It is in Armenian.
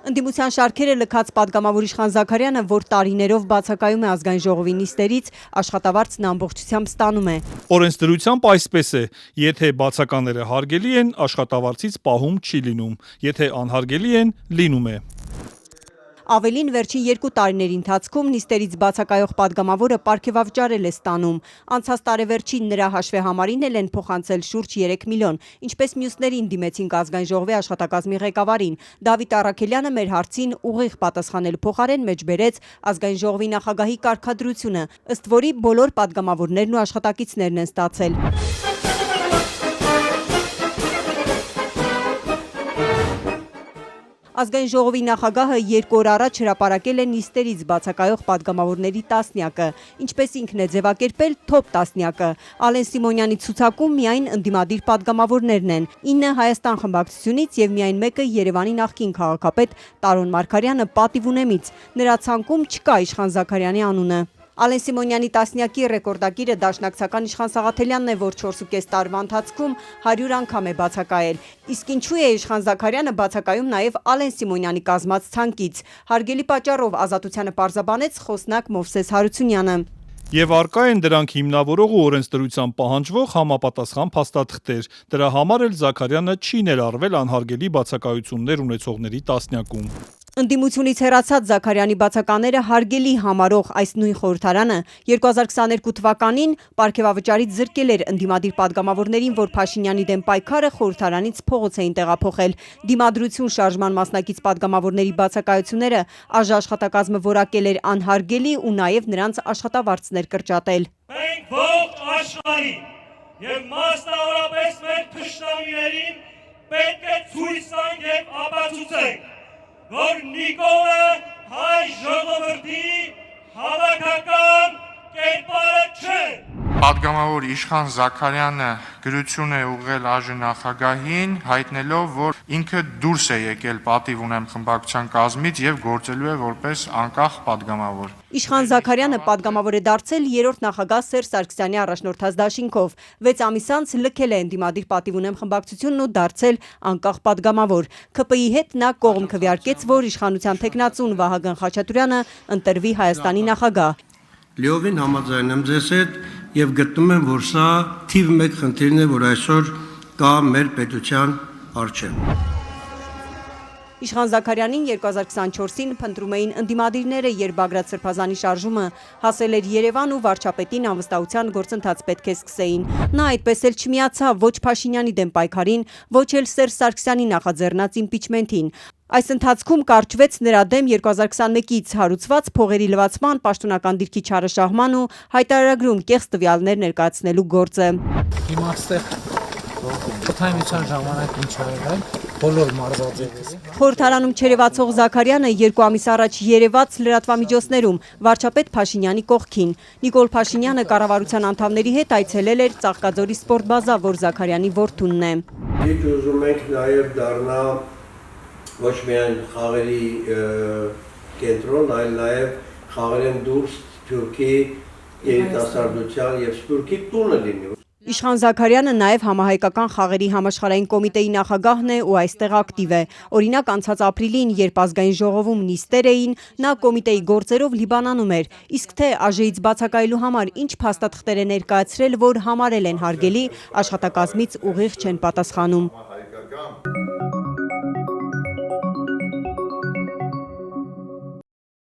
Ընդդիմության շարքերը լքած պատգամավոր Իշխան Զաքարյանը, որ տարիներով բացակայում է ազգային ժողովի նիստերից, աշխատավարձն ամբողջությամբ ստանում է։ Օրենսդրությամբ այսպես է, եթե բացակաները հարգելի են, աշխատավարձից պահում չի լինում, եթե անհարգելի են, լինում է։ Ավելին վերջին 2 տարիների ընթացքում նիստերից բացակայող պատգամավորը պարգևավճարել է ստանում։ Անցած տարեվերջին նրա հաշվեհամարին էլ են փոխանցել շուրջ 3 միլիոն, ինչպես մյուսներին դիմեցինք ազգային ժողովի աշխատակազմի ղեկավարին։ Դավիթ Առաքելյանը մեր հարցին ուղիղ պատասխանելու փոխարեն մեջբերեց ազգային ժողովի նախագահի կարգադրությունը, ըստ որի բոլոր պատգամավորներն ու աշխատակիցներն են ստացել։ Ազգային ժողովի նախագահը 2 օր առաջ հրապարակել է նիստերից բացակայող պատգամավորների տասնյակը, ինչպես ինքն է ձևակերպել թոփ տասնյակը։ Ալեն Սիմոնյանի ցուցակում միայն ընդդիմադիր պատգամավորներն են, 9 Հայաստան խմբակցությունից եւ միայն մեկը Երևանի նախկին քաղաքապետ Տարոն Մարգարյանը պատիվ ունեմից։ Նրա ցանկում չկա Իշխան Զաքարյանի անունը։ Ալեն Սիմոնյանի տասնյակի ռեկորդակիրը դաշնակցական Իշխան Սաղաթելյանն է, որ 4.5 տարվա ընթացքում 100 անգամ է բացակայել։ Իսկ ինչու է Իշխան Զաքարյանը բացակայում նաև Ալեն Սիմոնյանի կազմած ցանկից։ Հարգելի պատճառով ազատությանը պարզաբանեց խոսնակ Մովսես Հարությունյանը։ Եվ արկա են դրանք հիմնավորող ու օրենսդրությամբ պահանջվող համապատասխան փաստաթղթեր։ Դրա համար էլ Զաքարյանը չի ներառվել անհարգելի բացակայություններ ունեցողների տասնյակում։ Ընդդիմությունից հեռացած Զաքարյանի բացակաները հարգելի համարող այս նույն խորհրդարանը 2022 թվականին պարգևավճարից զրկել էր ընդդիմադիր պատգամավորներին, որ Փաշինյանի դեմ պայքարը խորհրդարանից փողոց էին տեղափոխել։ Դիմադրություն շարժման մասնակից պատգամավորների բացակայությունները աշխատակազմը որակել էր անհարգելի ու նաև նրանց աշխատավարձներ կրճատել։ Մենք ողջ աշխարհին եւ մասնավորապես մեր թշնամիներին պետք է ցույց տանք եւ ապացուցենք, որ Նիկոլը հայ ժողովրդի հավաքական կերպարը չէ։ Պատգամավոր Իշխան Զաքարյանը գրություն է ուղղել ԱԺ նախագահին, հայտնելով, որ ինքը դուրս է եկել պատիվ ունեմ խմբակցության կազմից եւ գործելու է որպես անկախ պատգամավոր։ Իշխան Զաքարյանը պատգամավոր է դարձել 3-րդ նախագահ Սերժ Սարգսյանի առաջնորդած դաշինքով։ 6 ամիս անց լքել է ընդդիմադիր պատիվ ունեմ խմբակցությունն ու դարձել անկախ պատգամավոր։ ՔՊԻ-ի հետ նա կողմ քվեարկեց, որ իշխանության թեկնածուն Վահագն Խաչատուրյանը ընտրվի Հայաստանի նախագահ։ Լիովին համաձայն եմ ձեզ հետ եւ գտնում եմ, որ սա թիվ 1 խնդիրն է, որ այսօր կա մեր պետության առջև։ Իշխան Զաքարյանին 2024-ին փնտրում էին ընդդիմադիրները, երբ Բագրատ Սրբազանի շարժումը հասել էր Երևան ու վարչապետին անվստահության գործընթաց պետք է սկսեին։ Նա այդպես էլ չմիացավ ոչ Փաշինյանի դեմ պայքարին, ոչ էլ Սերժ Սարգսյանի նախաձեռնած իմպիչմենթին։ Այս ընթացքում կարճվեց նրա դեմ 2021-ից հարուցված փողերի լվացման, պաշտոնական դիրքի չարաշահման ու հայտարարագրում կեղծ տվյալներ ներկայացնելու գործը։ Հիմա այստեղ խթանության ժամանակ ինչ արել, բոլոր մարզաձևերը։ Խորհրդարանում չերևացող Զաքարյանը 2 ամիս առաջ երևաց լրատվամիջոցներում վարչապետ Փաշինյանի կողքին։ Նիկոլ Փաշինյանը կառավարության անդամների հետ այցելել էր Ծաղկաձորի սպորտ բազա, որ Զաքարյանի որդունն է։ Մենք ուզում ենք նաև դառնա ոչ միայն խաղերի կենտրոն, այլ նաև խաղերեն դուրս Սփյուռքի երիտասարդության եւ Սփյուռքի տունը լինի։ Իշխան Զաքարյանը նաև համահայկական խաղերի համաշխարհային կոմիտեի նախագահն է ու այստեղ ակտիվ է։ Օրինակ անցած ապրիլին, երբ ազգային ժողովում նիստեր էին, նա կոմիտեի գործերով Լիբանանում էր։ Իսկ թե ԱԺ-ից բացակայելու համար ինչ փաստաթղթեր է ներկայացրել, որ համարել են հարգելի, աշխատակազմից ուղիղ չեն պատասխանում։